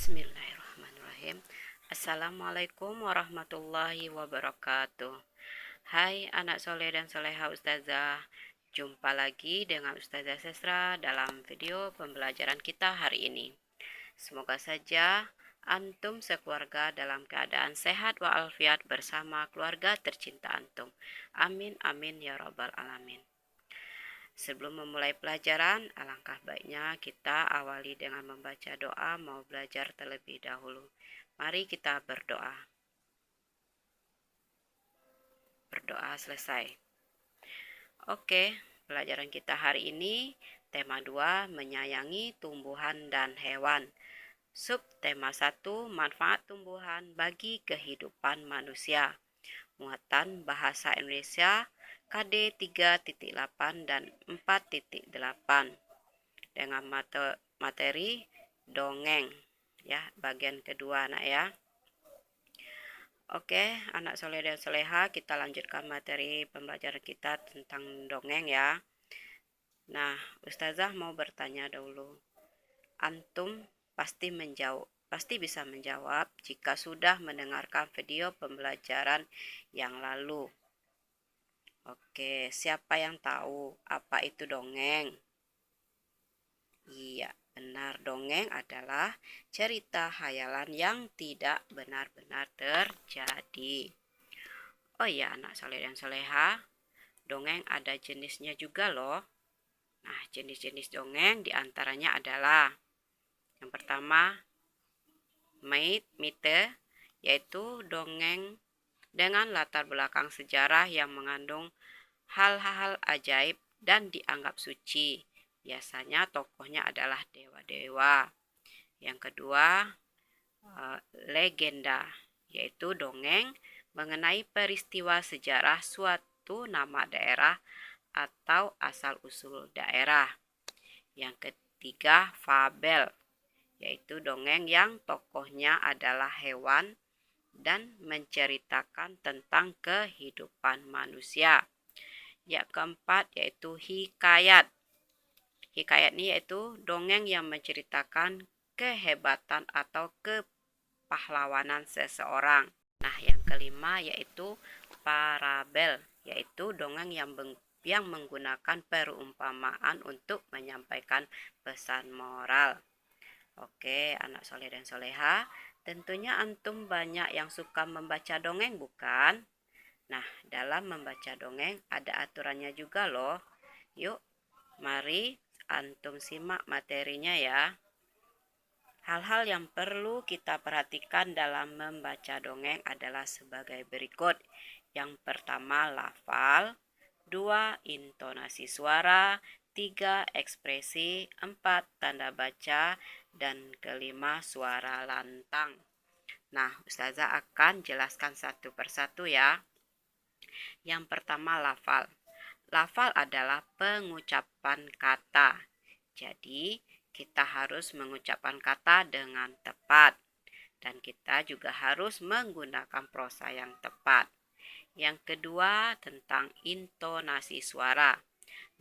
Bismillahirrahmanirrahim. Assalamualaikum warahmatullahi wabarakatuh. Hai anak soleh dan soleha ustazah. Jumpa lagi dengan Ustazah Sesra dalam video pembelajaran kita hari ini. Semoga saja antum sekeluarga dalam keadaan sehat walafiat bersama keluarga tercinta antum. Amin amin ya rabbal alamin. Sebelum memulai pelajaran, alangkah baiknya kita awali dengan membaca doa mau belajar terlebih dahulu. Mari kita berdoa. Berdoa selesai. Oke, pelajaran kita hari ini tema 2 menyayangi tumbuhan dan hewan. Subtema 1 manfaat tumbuhan bagi kehidupan manusia. Muatan bahasa Indonesia KD 3.8 dan 4.8 dengan materi dongeng ya, bagian kedua anak ya. Oke, anak soleh dan soleha, kita lanjutkan materi pembelajaran kita tentang dongeng ya. Nah, ustazah mau bertanya dulu. Antum pasti bisa menjawab jika sudah mendengarkan video pembelajaran yang lalu. Oke, siapa yang tahu apa itu dongeng? Iya, benar, dongeng adalah cerita khayalan yang tidak benar-benar terjadi. Oh iya, anak soleh dan soleha, dongeng ada jenisnya juga loh. Nah, jenis-jenis dongeng diantaranya adalah yang pertama, mite, yaitu dongeng dengan latar belakang sejarah yang mengandung hal-hal ajaib dan dianggap suci. Biasanya tokohnya adalah dewa-dewa. Yang kedua, legenda, yaitu dongeng mengenai peristiwa sejarah suatu nama daerah atau asal-usul daerah. Yang ketiga, fabel, yaitu dongeng yang tokohnya adalah hewan dan menceritakan tentang kehidupan manusia. Yang keempat yaitu hikayat. Hikayat ini yaitu dongeng yang menceritakan kehebatan atau kepahlawanan seseorang. Nah, yang kelima yaitu parabel, yaitu dongeng yang menggunakan perumpamaan untuk menyampaikan pesan moral. Oke, anak soleh dan soleha, tentunya antum banyak yang suka membaca dongeng, bukan? Nah, dalam membaca dongeng ada aturannya juga loh. Yuk, mari antum simak materinya ya. Hal-hal yang perlu kita perhatikan dalam membaca dongeng adalah sebagai berikut. Yang pertama, lafal. 2. Intonasi suara. 3. Ekspresi. 4. Tanda baca. Dan kelima, suara lantang. Nah, ustazah akan jelaskan satu persatu ya. Yang pertama, lafal. Lafal adalah pengucapan kata. Jadi, kita harus mengucapkan kata dengan tepat. Dan kita juga harus menggunakan prosa yang tepat. Yang kedua, tentang intonasi suara.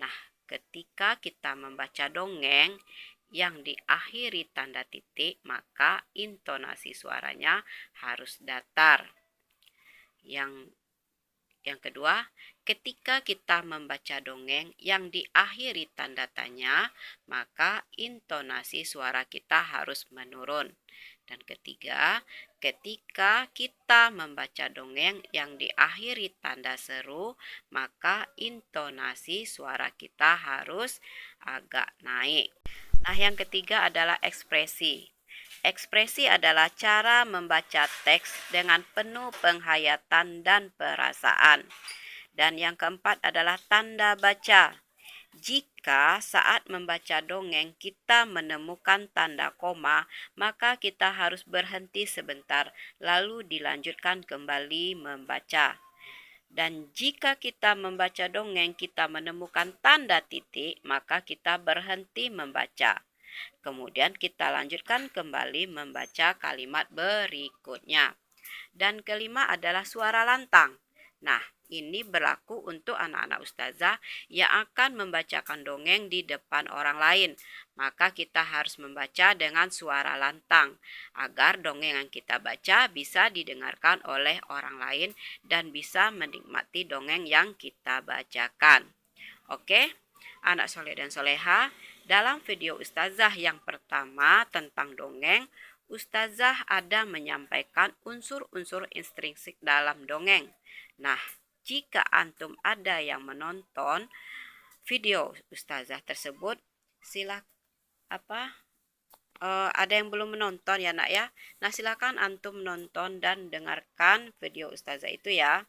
Nah, ketika kita membaca dongeng yang diakhiri tanda titik, maka intonasi suaranya harus datar. Yang kedua, ketika kita membaca dongeng yang diakhiri tanda tanya, maka intonasi suara kita harus menurun. Dan ketiga, ketika kita membaca dongeng yang diakhiri tanda seru, maka intonasi suara kita harus agak naik. Nah, yang ketiga adalah ekspresi. Ekspresi adalah cara membaca teks dengan penuh penghayatan dan perasaan. Dan yang keempat adalah tanda baca. Jika saat membaca dongeng kita menemukan tanda koma, maka kita harus berhenti sebentar, lalu dilanjutkan kembali membaca. Dan jika kita membaca dongeng kita menemukan tanda titik, maka kita berhenti membaca. Kemudian kita lanjutkan kembali membaca kalimat berikutnya. Dan kelima adalah suara lantang. Nah, ini berlaku untuk anak-anak ustazah yang akan membacakan dongeng di depan orang lain. maka kita harus membaca dengan suara lantang agar dongeng yang kita baca bisa didengarkan oleh orang lain dan bisa menikmati dongeng yang kita bacakan. Oke, anak soleh dan soleha, dalam video Ustazah yang pertama tentang dongeng, Ustazah ada menyampaikan unsur-unsur intrinsik dalam dongeng. Nah, jika antum ada yang menonton video Ustazah tersebut, ada yang belum menonton ya nak ya. Nah, silakan antum nonton dan dengarkan video Ustazah itu ya.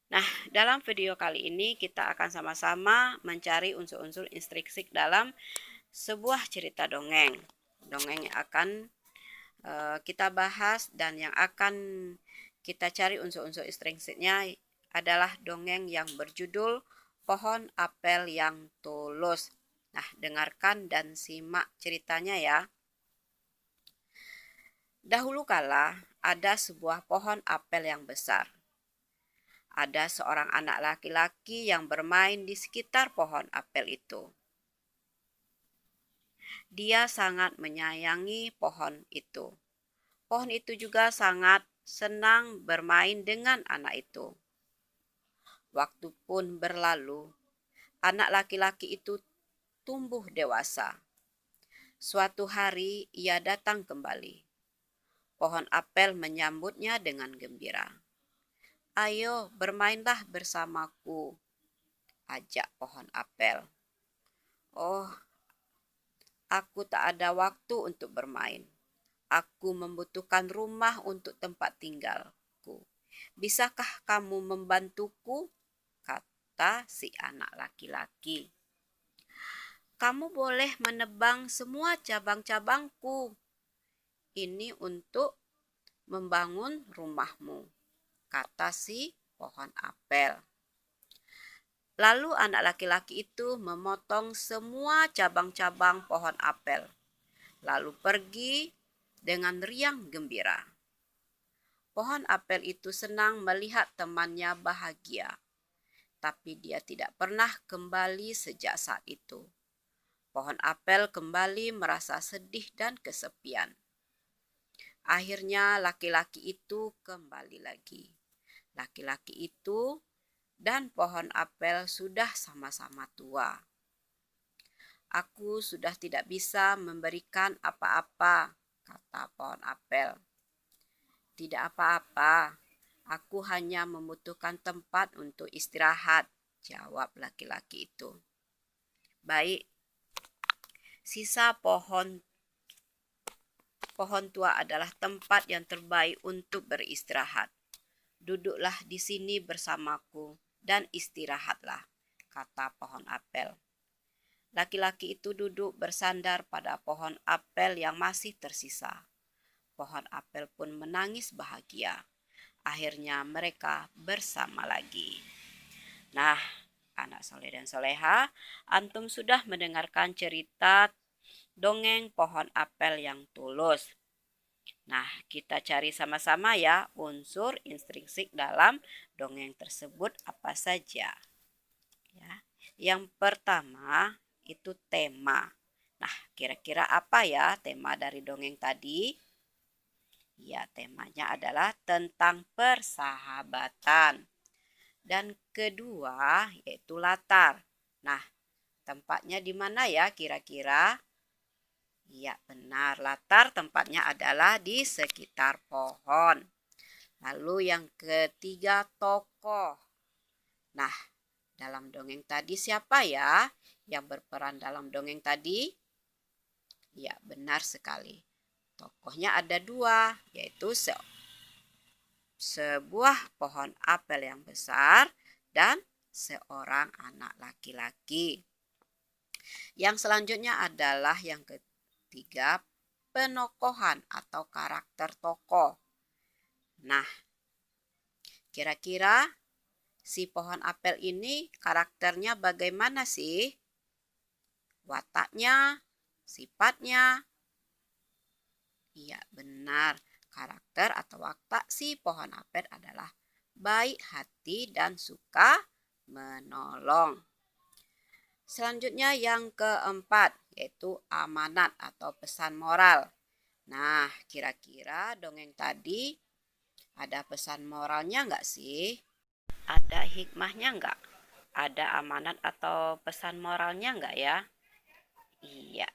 Nah, dalam video kali ini kita akan sama-sama mencari unsur-unsur intrinsik dalam sebuah cerita dongeng. Dongeng yang akan kita bahas dan yang akan kita cari unsur-unsur intrinsiknya adalah dongeng yang berjudul Pohon Apel yang Tulus. Nah, dengarkan dan simak ceritanya ya. Dahulu kala ada sebuah pohon apel yang besar. Ada seorang anak laki-laki yang bermain di sekitar pohon apel itu. Dia sangat menyayangi pohon itu. Pohon itu juga sangat senang bermain dengan anak itu. Waktu pun berlalu, anak laki-laki itu tumbuh dewasa. Suatu hari ia datang kembali. Pohon apel menyambutnya dengan gembira. "Ayo bermainlah bersamaku," ajak pohon apel. "Oh, aku tak ada waktu untuk bermain. Aku membutuhkan rumah untuk tempat tinggalku. Bisakah kamu membantuku?" kata si anak laki-laki. "Kamu boleh menebang semua cabang-cabangku. Ini untuk membangun rumahmu," kata si pohon apel. Lalu anak laki-laki itu memotong semua cabang-cabang pohon apel, lalu pergi dengan riang gembira. Pohon apel itu senang melihat temannya bahagia, tapi dia tidak pernah kembali sejak saat itu. Pohon apel kembali merasa sedih dan kesepian. Akhirnya laki-laki itu kembali lagi. Laki-laki itu dan pohon apel sudah sama-sama tua. "Aku sudah tidak bisa memberikan apa-apa," kata pohon apel. "Tidak apa-apa, aku hanya membutuhkan tempat untuk istirahat," jawab laki-laki itu. "Baik, sisa pohon tua adalah tempat yang terbaik untuk beristirahat. Duduklah di sini bersamaku dan istirahatlah," kata pohon apel. Laki-laki itu duduk bersandar pada pohon apel yang masih tersisa. Pohon apel pun menangis bahagia. Akhirnya mereka bersama lagi. Nah, anak soleh dan soleha, antum sudah mendengarkan cerita dongeng pohon apel yang tulus. Nah, kita cari sama-sama ya unsur intrinsik dalam dongeng tersebut apa saja. Ya. Yang pertama itu tema. Nah, kira-kira apa ya tema dari dongeng tadi? Ya, temanya adalah tentang persahabatan. Dan kedua yaitu latar. Nah, tempatnya di mana ya kira-kira? Ya, benar. Latar tempatnya adalah di sekitar pohon. Lalu yang ketiga, tokoh. Nah, dalam dongeng tadi siapa ya yang berperan dalam dongeng tadi? Ya, benar sekali. Tokohnya ada dua, yaitu sebuah pohon apel yang besar dan seorang anak laki-laki. Yang selanjutnya adalah yang ketiga, penokohan atau karakter tokoh. Nah, kira-kira si pohon apel ini karakternya bagaimana sih? Wataknya, sifatnya? Iya, benar. Karakter atau watak si pohon apel adalah baik hati dan suka menolong. Selanjutnya yang keempat, yaitu amanat atau pesan moral. Nah, kira-kira dongeng tadi ada pesan moralnya nggak sih? Ada hikmahnya nggak? Ada amanat atau pesan moralnya nggak ya? Iya,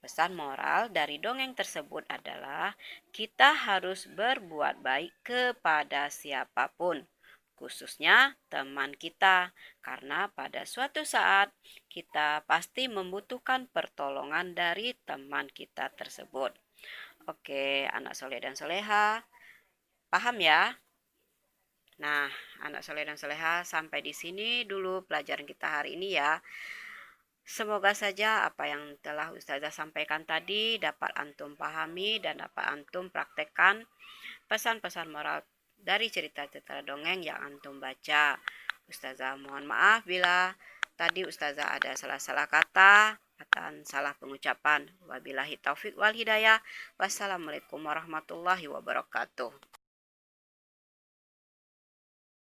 pesan moral dari dongeng tersebut adalah kita harus berbuat baik kepada siapapun, khususnya teman kita, karena pada suatu saat kita pasti membutuhkan pertolongan dari teman kita tersebut. Oke, anak soleh dan soleha, paham ya? Nah, anak soleh dan soleha, sampai di sini dulu pelajaran kita hari ini ya. Semoga saja apa yang telah Ustazah sampaikan tadi dapat antum pahami dan dapat antum praktekkan pesan-pesan moral dari cerita-cerita dongeng yang antum baca. Ustazah mohon maaf bila tadi Ustazah ada salah-salah kata atau salah pengucapan. Wabillahi taufik wal hidayah. Wassalamualaikum warahmatullahi wabarakatuh.